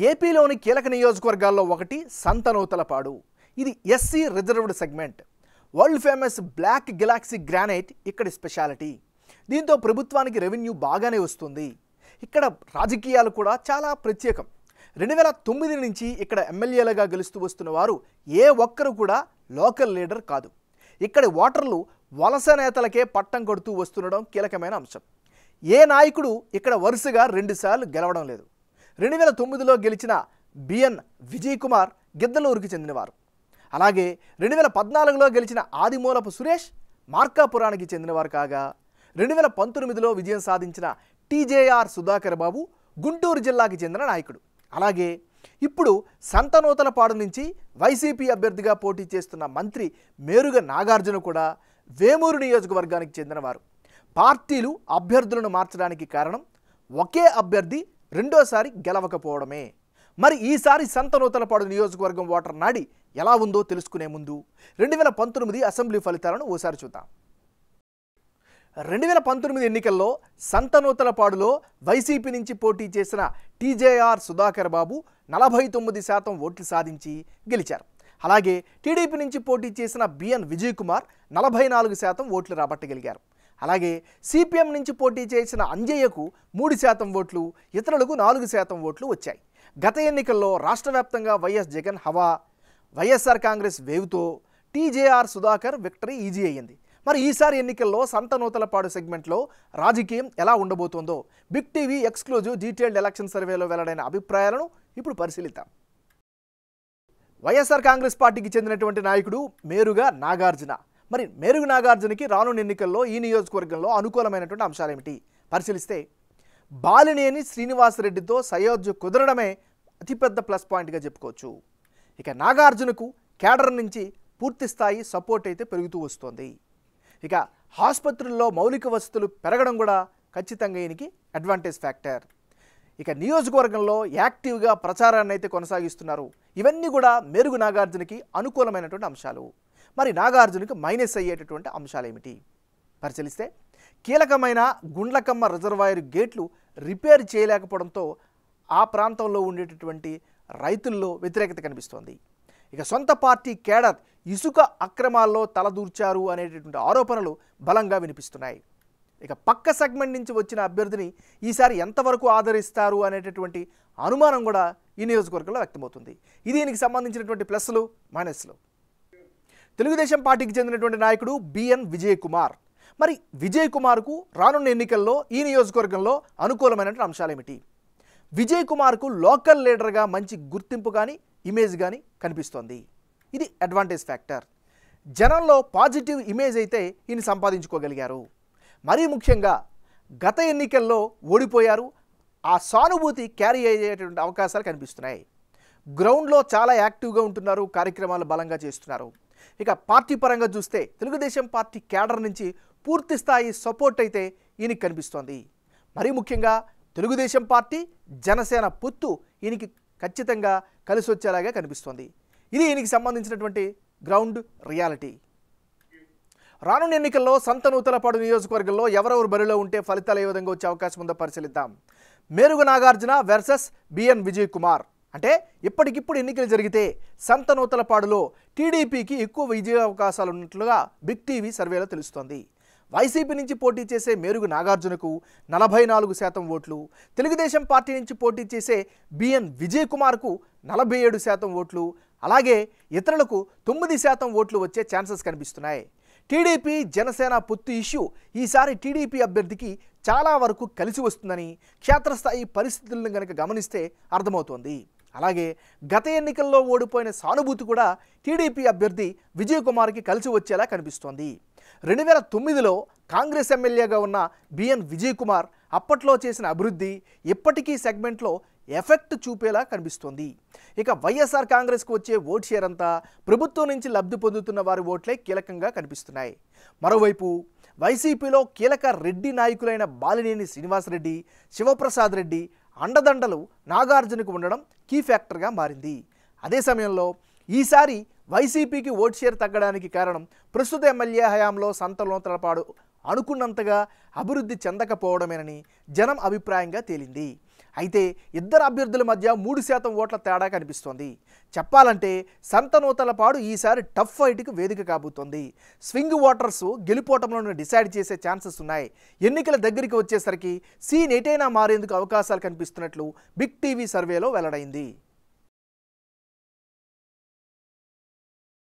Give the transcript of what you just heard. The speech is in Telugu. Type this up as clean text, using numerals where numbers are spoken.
ఏపీలోని కీలక నియోజకవర్గాల్లో ఒకటి సంతనూతలపాడు. ఇది SC reserved segment. World famous black galaxy granite ఇక్కడి స్పెషాలిటీ. దీంతో ప్రభుత్వానికి రెవెన్యూ బాగానే వస్తుంది. ఇక్కడ రాజకీయాలు కూడా చాలా ప్రత్యేకం. 2009 నుంచి ఇక్కడ ఎమ్మెల్యేలుగా గెలుస్తూ వస్తున్న వారు ఏ ఒక్కరు కూడా లోకల్ లీడర్ కాదు. ఇక్కడి ఓటర్లు వలస నేతలకే పట్టం కొడుతూ వస్తుండడం కీలకమైన అంశం. ఏ నాయకుడు ఇక్కడ వరుసగా 2 సార్లు గెలవడం లేదు. 2009లో గెలిచిన బిఎన్ విజయ్ కుమార్ గిద్దలూరుకి చెందినవారు. అలాగే 2014లో గెలిచిన ఆదిమూలపు సురేష్ మార్కాపురానికి చెందినవారు కాగా 2019లో విజయం సాధించిన టీజేఆర్ సుధాకర్ బాబు గుంటూరు జిల్లాకి చెందిన నాయకుడు. అలాగే ఇప్పుడు సంతనూతలపాడు నుంచి వైసీపీ అభ్యర్థిగా పోటీ చేస్తున్న మంత్రి మేరుగ నాగార్జున కూడా వేమూరు నియోజకవర్గానికి చెందినవారు. పార్టీలు అభ్యర్థులను మార్చడానికి కారణం ఒకే అభ్యర్థి రెండోసారి గెలవకపోవడమే. మరి ఈసారి సంతనూతలపాడు నియోజకవర్గం ఓటర్ నాడి ఎలా ఉందో తెలుసుకునే ముందు 2019 అసెంబ్లీ ఫలితాలను ఓసారి చూద్దాం. 2019 ఎన్నికల్లో సంతనూతలపాడులో వైసీపీ నుంచి పోటీ చేసిన టీజేఆర్ సుధాకర్ బాబు 49% ఓట్లు సాధించి గెలిచారు. అలాగే టీడీపీ నుంచి పోటీ చేసిన బిఎన్ విజయ్ కుమార్ 44% ఓట్లు రాబట్టగలిగారు. అలాగే సిపిఎం నుంచి పోటీ చేసిన అంజయ్యకు 3% ఓట్లు, ఇతరులకు 4% ఓట్లు వచ్చాయి. గత ఎన్నికల్లో రాష్ట్ర వ్యాప్తంగా వైఎస్ జగన్ హవా, వైఎస్ఆర్ కాంగ్రెస్ వేవ్తో టీజేఆర్ సుధాకర్ విక్టరీ ఈజీ అయ్యింది. మరి ఈసారి ఎన్నికల్లో సంతనూతలపాడు సెగ్మెంట్లో రాజకీయం ఎలా ఉండబోతోందో big TV exclusive detailed election సర్వేలో వెల్లడైన అభిప్రాయాలను ఇప్పుడు పరిశీలిద్దాం. వైఎస్ఆర్ కాంగ్రెస్ పార్టీకి చెందినటువంటి నాయకుడు మేరుగ నాగార్జున. మరి మేరుగ నాగార్జునకి రానున్న ఎన్నికల్లో ఈ నియోజకవర్గంలో అనుకూలమైనటువంటి అంశాలేమిటి పరిశీలిస్తే, బాలినేని శ్రీనివాసరెడ్డితో సయోధ్య కుదరడమే అతిపెద్ద ప్లస్ పాయింట్గా చెప్పుకోవచ్చు. ఇక నాగార్జునకు కేడర్ నుంచి పూర్తి స్థాయి సపోర్ట్ అయితే పెరుగుతూ వస్తోంది. ఇక ఆసుపత్రుల్లో మౌలిక వసతులు పెరగడం కూడా ఖచ్చితంగా ఈయనకి అడ్వాంటేజ్ ఫ్యాక్టర్. ఇక నియోజకవర్గంలో యాక్టివ్గా ప్రచారాన్ని అయితే కొనసాగిస్తున్నారు. ఇవన్నీ కూడా మేరుగ నాగార్జునకి అనుకూలమైనటువంటి అంశాలు. మరి నాగార్జునకి మైనస్ అయ్యేటటువంటి అంశాలు ఏమిటి పరిశీలిస్తే, కీలకమైన గుండ్లకమ్మ రిజర్వాయర్ గేట్లు రిపేర్ చేయలేకపోవడంతో ఆ ప్రాంతంలో ఉండేటటువంటి రైతుల్లో వ్యతిరేకత కనిపిస్తోంది. ఇక సొంత పార్టీ కేడర్ ఇసుక అక్రమాల్లో తలదూర్చారు అనేటటువంటి ఆరోపణలు బలంగా వినిపిస్తున్నాయి. ఇక పక్క సెగ్మెంట్ నుంచి వచ్చిన అభ్యర్థిని ఈసారి ఎంతవరకు ఆదరిస్తారు అనేటటువంటి అనుమానం కూడా ఈ నియోజకవర్గంలో వ్యక్తమవుతుంది. ఇది దీనికి సంబంధించినటువంటి ప్లస్లు మైనస్లు. తెలుగుదేశం పార్టీకి చెందినటువంటి నాయకుడు బిఎన్ విజయ్ కుమార్. మరి విజయ్ కుమార్కు రానున్న ఎన్నికల్లో ఈ నియోజకవర్గంలో అనుకూలమైనటువంటి అంశాలు ఏమిటి? విజయ్ కుమార్కు లోకల్ లీడర్గా మంచి గుర్తింపు కానీ ఇమేజ్ కానీ కనిపిస్తోంది. ఇది అడ్వాంటేజ్ ఫ్యాక్టర్. జనంలో పాజిటివ్ ఇమేజ్ అయితే ఈయన సంపాదించుకోగలిగారు. మరీ ముఖ్యంగా గత ఎన్నికల్లో ఓడిపోయారు. ఆ సానుభూతి క్యారీ అయ్యేటువంటి అవకాశాలు కనిపిస్తున్నాయి. గ్రౌండ్లో చాలా యాక్టివ్గా ఉంటున్నారు, కార్యక్రమాలు బలంగా చేస్తున్నారు. ఇక పార్టీ పరంగా చూస్తే తెలుగుదేశం పార్టీ కేడర్ నుంచి పూర్తి స్థాయి సపోర్ట్ అయితే ఈయనకి కనిపిస్తోంది. మరీ ముఖ్యంగా తెలుగుదేశం పార్టీ జనసేన పొత్తు ఈయనకి ఖచ్చితంగా కలిసి వచ్చేలాగా కనిపిస్తోంది. ఇది ఈయనకి సంబంధించినటువంటి గ్రౌండ్ రియాలిటీ. రానున్న ఎన్నికల్లో సంతనూతలపాడు నియోజకవర్గంలో ఎవరెవరు బరిలో ఉంటే ఫలితాలు ఏ విధంగా వచ్చే అవకాశం ఉందో పరిశీలిద్దాం. Meruga Nagarjuna versus B N Vijay Kumar. అంటే ఇప్పటికిప్పుడు ఎన్నికలు జరిగితే సంతనూతలపాడులో టీడీపీకి ఎక్కువ విజయ అవకాశాలు ఉన్నట్లుగా బిగ్ టీవీ సర్వేలో తెలుస్తోంది. వైసీపీ నుంచి పోటీ చేసే మేరుగ నాగార్జునకు 44% ఓట్లు, తెలుగుదేశం పార్టీ నుంచి పోటీ చేసే బిఎన్ విజయ్ కుమార్కు 47% ఓట్లు, అలాగే ఇతరులకు 9% ఓట్లు వచ్చే ఛాన్సెస్ కనిపిస్తున్నాయి. టీడీపీ జనసేన పొత్తు ఇష్యూ ఈసారి టీడీపీ అభ్యర్థికి చాలా వరకు కలిసి వస్తుందని క్షేత్రస్థాయి పరిస్థితులను కనుక గమనిస్తే అర్థమవుతోంది. అలాగే గత ఎన్నికల్లో ఓడిపోయిన సానుభూతి కూడా టీడీపీ అభ్యర్థి విజయ్ కుమార్కి కలిసి వచ్చేలా కనిపిస్తోంది. 2009లో కాంగ్రెస్ ఎమ్మెల్యేగా ఉన్న బిఎన్ విజయ్ కుమార్ అప్పట్లో చేసిన అభివృద్ధి ఇప్పటికీ సెగ్మెంట్లో ఎఫెక్ట్ చూపేలా కనిపిస్తోంది. ఇక వైఎస్ఆర్ కాంగ్రెస్కు వచ్చే ఓట్ షేర్ అంతా ప్రభుత్వం నుంచి లబ్ధి పొందుతున్న వారి ఓట్లే కీలకంగా కనిపిస్తున్నాయి. మరోవైపు వైసీపీలో కీలక రెడ్డి నాయకులైన బాలినేని శ్రీనివాసరెడ్డి, శివప్రసాద్ రెడ్డి అండదండలు నాగార్జునకు ఉండడం కీ ఫ్యాక్టర్గా మారింది. అదే సమయంలో ఈసారి వైసీపీకి ఓట్ షేర్ తగ్గడానికి కారణం ప్రస్తుత ఎమ్మెల్యే హయాంలో సంతనూతలపాడు అనుకున్నంతగా అభివృద్ధి చెందకపోవడమేనని జనం అభిప్రాయంగా తేలింది. అయితే ఇద్దరు అభ్యర్థుల మధ్య 3% ఓట్ల తేడా కనిపిస్తోంది. చెప్పాలంటే సంతనూతలపాడు ఈసారి టఫ్ ఫైట్కి వేదిక కాబోతోంది. స్వింగ్ ఓటర్స్ గెలుపోటంలను డిసైడ్ చేసే ఛాన్సెస్ ఉన్నాయి. ఎన్నికల దగ్గరికి వచ్చేసరికి సీన్ ఎటైనా మారేందుకు అవకాశాలు కనిపిస్తున్నట్లు బిగ్ టీవీ సర్వేలో వెల్లడైంది.